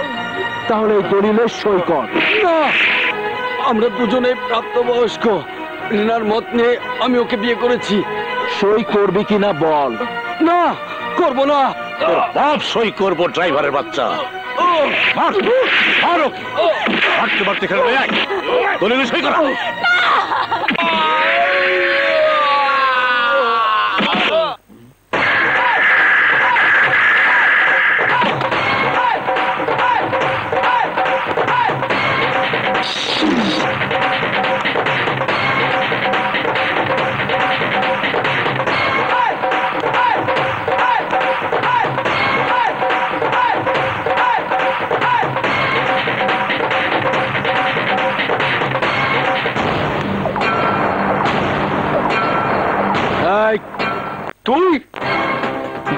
তাহলে এই দলিলে সই কর। না, আমরা দুজনে প্রাপ্তবয়স্ক। রিনার মত নিয়ে আমি ওকে বিয়ে করেছি। সই করবি কিনা বল। না, করব না। তোর বাপ সই করবো, ড্রাইভারের বাচ্চা। মারতে মারতে খেলে দলিলে সই করা। তুই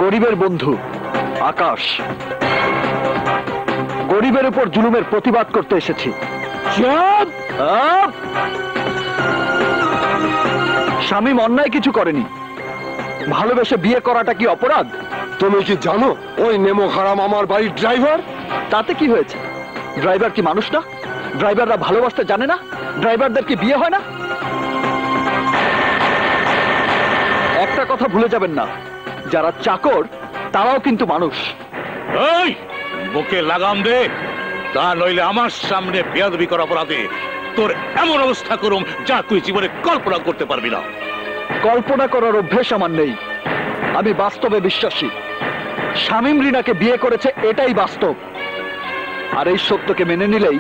গরিবের বন্ধু আকাশ, গরিবের উপর জুলুমের প্রতিবাদ করতে এসেছি। শামীম অন্যায় কিছু করেনি। ভালোবেসে বিয়ে করাটা কি অপরাধ? তুমি কি জানো ওই নেমো হারাম আমার বাড়ির ড্রাইভার? তাতে কি হয়েছে? ড্রাইভার কি মানুষ না? ড্রাইভাররা ভালোবাসতে জানে না? ড্রাইভারদের কি বিয়ে হয় না? একটা কথা ভুলে যাবেন না, যারা চাকর তারাও কিন্তু মানুষ। এই বুকে লাগাম দে, তা নইলে আমার সামনে বেয়াদবি করা অপরাধে তোর এমন অবস্থা করুম যা তুই জীবনে কল্পনা করতে পারবি না। কল্পনা করার অভ্যেস আমার নেই, আমি বাস্তবে বিশ্বাসী। শামীম রিনাকে বিয়ে করেছে, এটাই বাস্তব। আর এই সত্যকে মেনে নিলেই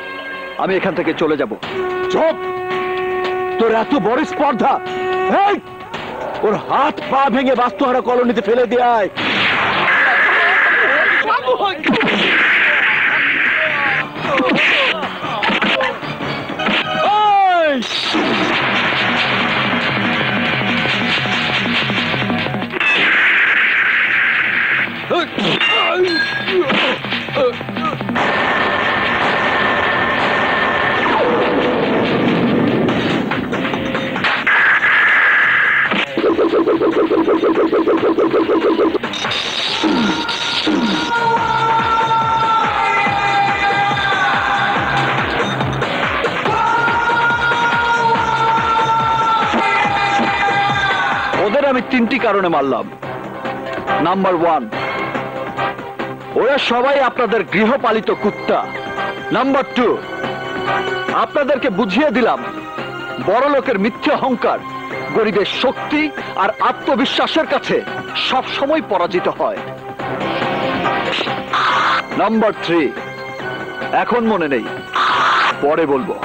আমি এখান থেকে চলে যাব। চুপ! তোর এত বড় স্পর্ধা! এই ওর হাত পা ভেঙে বাস্তুহারা কলোনিতে ফেলে দেয়। আমি তিনটি কারণে মারলাম। নাম্বার 1, ওরা সবাই আপনাদের গৃহপালিত কুত্তা। নাম্বার 2, আপনাদেরকে বুঝিয়ে দিলাম বড় লোকের মিথ্যে অহংকার গরিবের শক্তি আর আত্মবিশ্বাসের কাছে সব সময় পরাজিত হয়। নাম্বার 3, এখন মনে নেই, পরে বলবো।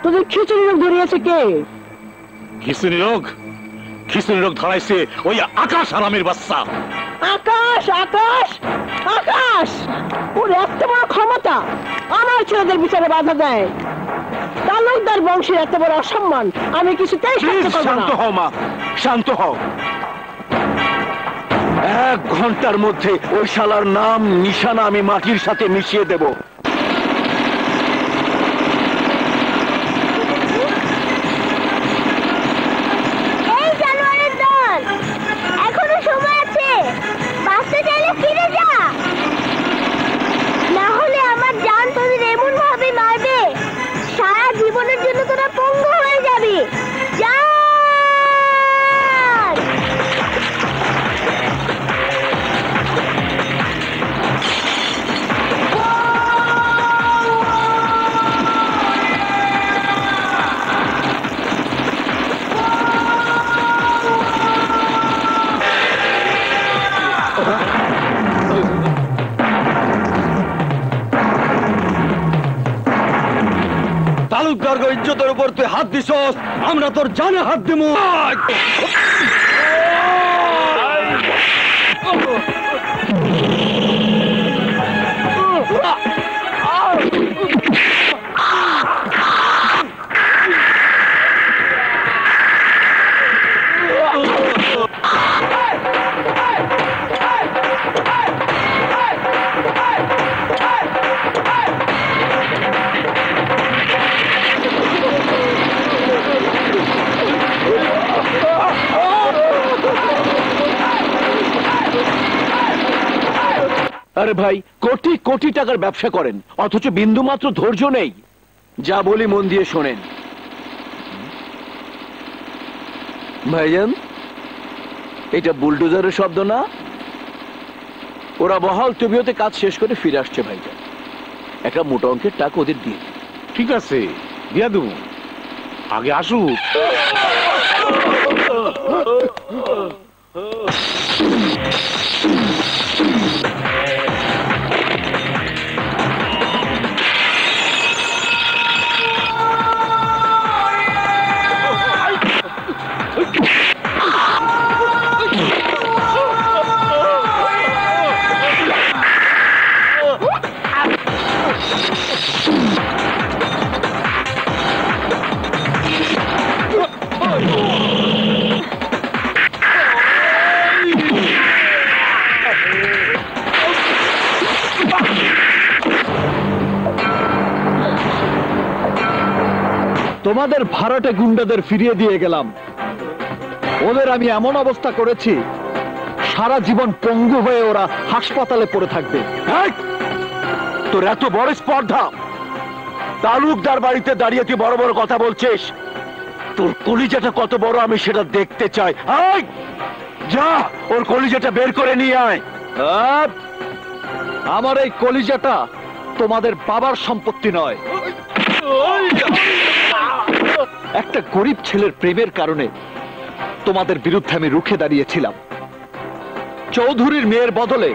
তোদের খিচুড়ি রোগ ধরিয়েছে কে? খিচুড়ি রোগ ধরাইছে ওই আকাশ আরামের বাচ্চা। আকাশ আকাশ আকাশ, ওর এত বড় ক্ষমতা আমার ছেলেদের বিচারে বাধা দেয়। তালুকদার বংশের এত বড় অসম্মান আমি কিছুতেই সহ্য করব না। শান্ত হও মা, শান্ত হও। 1 ঘন্টার মধ্যে ওই শালার নাম নিশানা আমি মাটির সাথে মিশিয়ে দেব। তালুকদার ইজ্জতের উপর তুই হাত দিছস, আমরা তোর জানে হাত দিমু। আরে ভাই, কোটি কোটি টাকার ব্যবসা করেন, অথচ বিন্দু মাত্র ধৈর্য নেই। যা বলি মন দিয়ে শোনেন। ভাইজান, এটা বুলডোজারের শব্দ না? ওরা বহাল তবিয়তে কাজ শেষ করে ফিরে আসছে ভাইজান। একটা মোটা অঙ্কের টাকা ওদের দিয়ে। ঠিক আছে, দিয়া দেবো, আগে আসুক। তোমাদের ভাড়াটে গুন্ডাদের ফিরিয়ে দিয়ে গেলাম। ওদের আমি এমন অবস্থা করেছি, সারা জীবন পঙ্গু হয়ে ওরা হাসপাতালে পড়ে থাকবে। তোর এত বড় স্পর্ধা, তালুকদার বাড়িতে দাঁড়িয়ে তুই বড় বড় কথা বলছিস। তোর কলিজাটা কত বড় আমি সেটা দেখতে চাই। যা ওর কলিজাটা বের করে নিয়ে আয়। আমার এই কলিজাটা তোমাদের বাবার সম্পত্তি নয়। একটা গরিব ছেলের প্রেমের কারণে তোমাদের বিরুদ্ধে আমি রুখে দাঁড়িয়েছিলাম। চৌধুরীর মেয়ের বদলে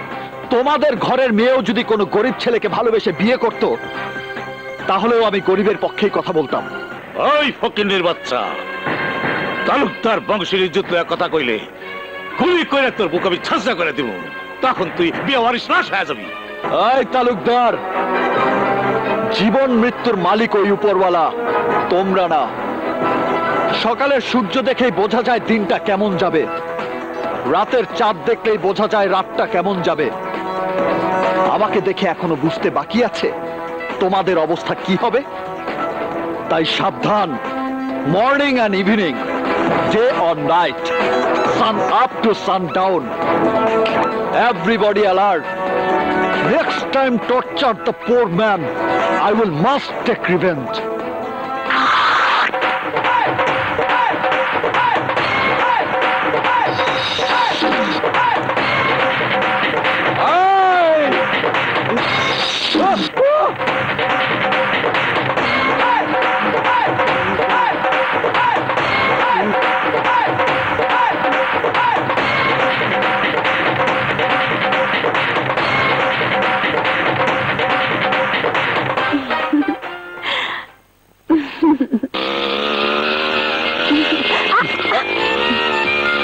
তোমাদের ঘরের মেয়েও যদি কোনো গরিব ছেলেকে ভালোবেসে বিয়ে করত, তাহলেও আমি গরিবের পক্ষেই কথা বলতাম। ওই ফকিন্নির বাচ্চা, তালুকদার বংশের ইজ্জত লইয়া কথা কইলে গুলি করে তোর বুক আমি ছাঁচা করে দিব, তখন তুই বিয়ে ওয়ারিশ লাশ হয়ে যাবি। এই তালুকদার, জীবন মৃত্যুর মালিক ওই উপরওয়ালা, তোমরা না। সকালের সূর্য দেখেই বোঝা যায় দিনটা কেমন যাবে, রাতের চাঁদ দেখলেই বোঝা যায় রাতটা কেমন যাবে। আমাকে দেখে এখনো বুঝতে বাকি আছে তোমাদের অবস্থা কি হবে। তাই সাবধান, morning and evening, day or night, sun up to sundown, everybody alert. Next time torture the poor man, I will must take revenge.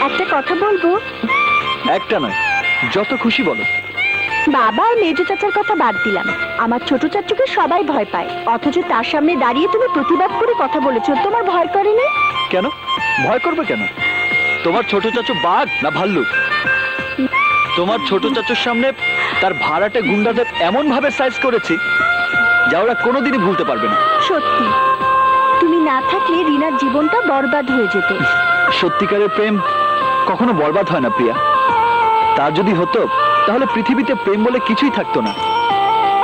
একটা কথা বলবো? একটা নয়, যত খুশি বলো। বাবা আর মেজো চাচার কথা বাদ দিলাম, আমার ছোট চাচুকে সবাই ভয় পায়, অথচ তার সামনে দাঁড়িয়ে তুমি প্রতিবাদ করে কথা বলেছো, তোমার ভয় করেনি? কেন ভয় করবে কেন? তোমার ছোট চাচু বাঘ না ভাল্লুক? তোমার ছোট চাচুর সামনে তার ভাড়াটে গুন্ডাদের এমন ভাবে সাইজ করেছি যা ওরা কোনোদিনই ভুলতে পারবে না। সত্যি, তুমি না থাকলে রিনার জীবনটা বরবাদ হয়ে যেত। সত্যিকারের প্রেম কখনো বরবাদ হয় না প্রিয়া। তা যদি হতো তাহলে পৃথিবীতে প্রেম বলে কিছুই থাকতো না।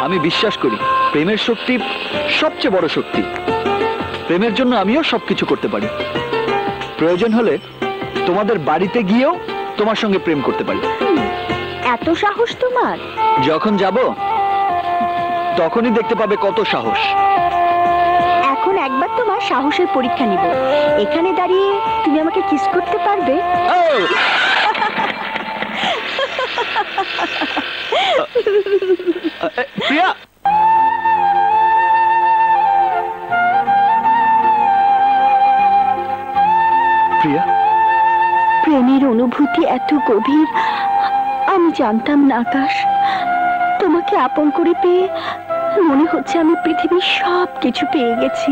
আমি বিশ্বাস করি প্রেমের শক্তি সবচেয়ে বড় শক্তি। প্রেমের জন্য আমিও সবকিছু করতে পারি। প্রয়োজন হলে তোমাদের বাড়িতে গিয়েও তোমার সঙ্গে প্রেম করতে পারি। এত সাহস তোমার? যখন যাব তখনই দেখতে পাবে কত সাহস। এখন একবার তোমার সাহসের পরীক্ষা নিব। এখানে দাঁড়িয়ে তুমি আমাকে কিস করতে পারবে? প্রিয়া, প্রিয়া, প্রেমের অনুভূতি এত গভীর আমি জানতাম না আকাশ। তোমাকে আপন করে পেয়ে মনে হচ্ছে আমি পৃথিবীর সব কিছু পেয়ে গেছি।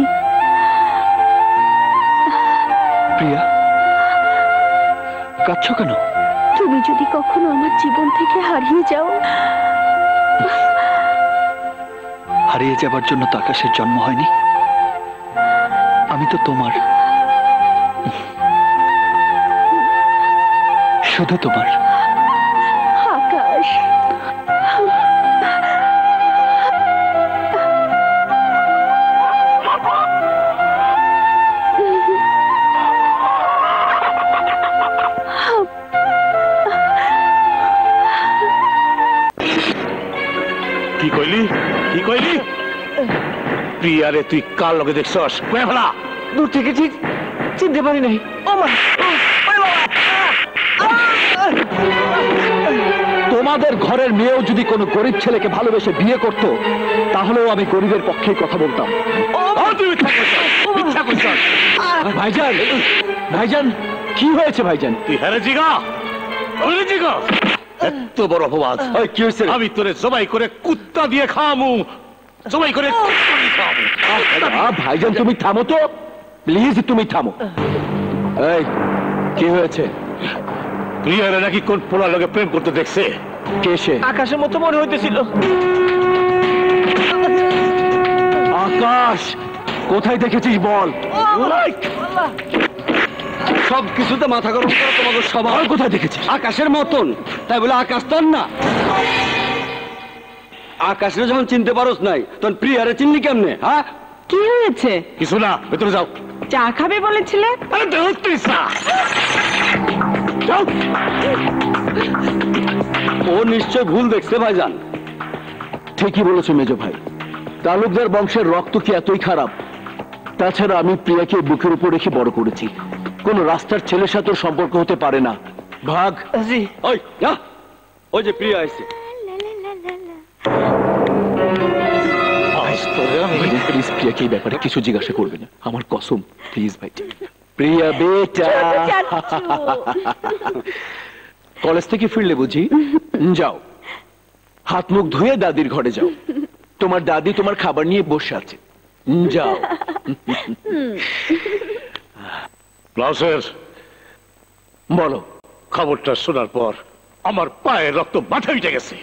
প্রিয়া, কাঁদছো কেন? তুমি যদি কখনো আমার জীবন থেকে হারিয়ে যাও। হারিয়ে যাবার জন্য তো আকাশের জন্ম হয়নি। আমি তো তোমার, শুধু তোমার। আকাশ, কি কইলি? কি কইলি? প্রিয়ারে তুই কার লগে দেখছস? কয়ে ফেলা। দূর থেকে ঠিক চিনতে পারি নাই। ও মা, তোমাদের ঘরের মেয়েও যদি কোনো গরিব ছেলেকে ভালোবেসে বিয়ে করত, তাহলেও আমি গরিবের পক্ষেই কথা বলতাম। তুই মিথ্যা কইছস। ভাইজান, ভাইজান, কি হয়েছে ভাইজান? তুই হেরে জিগা, হেরে জিগা। এত বড় অপবাদ। কি হয়েছে? আমি তোরে জবাই করে কুত্তা দিয়ে খাওয়ামু, জবাই করে কুত্তা দিয়ে খাওয়ামু। ভাইজান তুমি থামো তো, প্লিজ তুমি থামো। এই কি হয়েছে? প্রিয়ারে নাকি কোন পোলার লগে প্রেম করতে দেখছে। কে সে? আকাশের মতো মনে হইতেছিল। আকাশ, কোথায় দেখেছিস বল? সব কিছুতে মাথা গরম করা তোমাদের সবার। কোথায় দেখেছিস? আকাশের মতন, তাই বলে আকাশ তোর না। আকাশে যখন চিনতে পারোস নাই তখন প্রিয়ারে চিনলি কেমনে? হ্যাঁ, কি হয়েছে? কিছু না, ভেতরে যাও। চা খাবে বলেছিলে? আরে তুই চা ও নিশ্চয় ভুল দেখছে ভাইজান। ঠিকই বলেছো মেজো ভাই, তালুকদার বংশের রক্ত কি এতই খারাপ? তাছাড়া আমি প্রিয়াকে বুকের উপর রেখে বড় করেছি, কোন রাস্তার ছেলের সাথে ওর সম্পর্ক হতে পারে না। ভাগ। ওই যা, ওই যে প্রিয়া আসছে। প্লিজ প্রিয়াকে এই ব্যাপারে কিছু জিজ্ঞাসা করবে না, আমার কসম, প্লিজ ভাই। প্রিয়া বেটা, কলেজ থেকে ফিরলে বুঝি? যাও, হাত মুখ ধুয়ে দাদির ঘরে যাও, তোমার দাদি তোমার খাবার নিয়ে বসে আছে, যাও। ক্লাসের বলো। খবরটা শোনার পর আমার পায়ের রক্ত মাথা উঠে গেছে।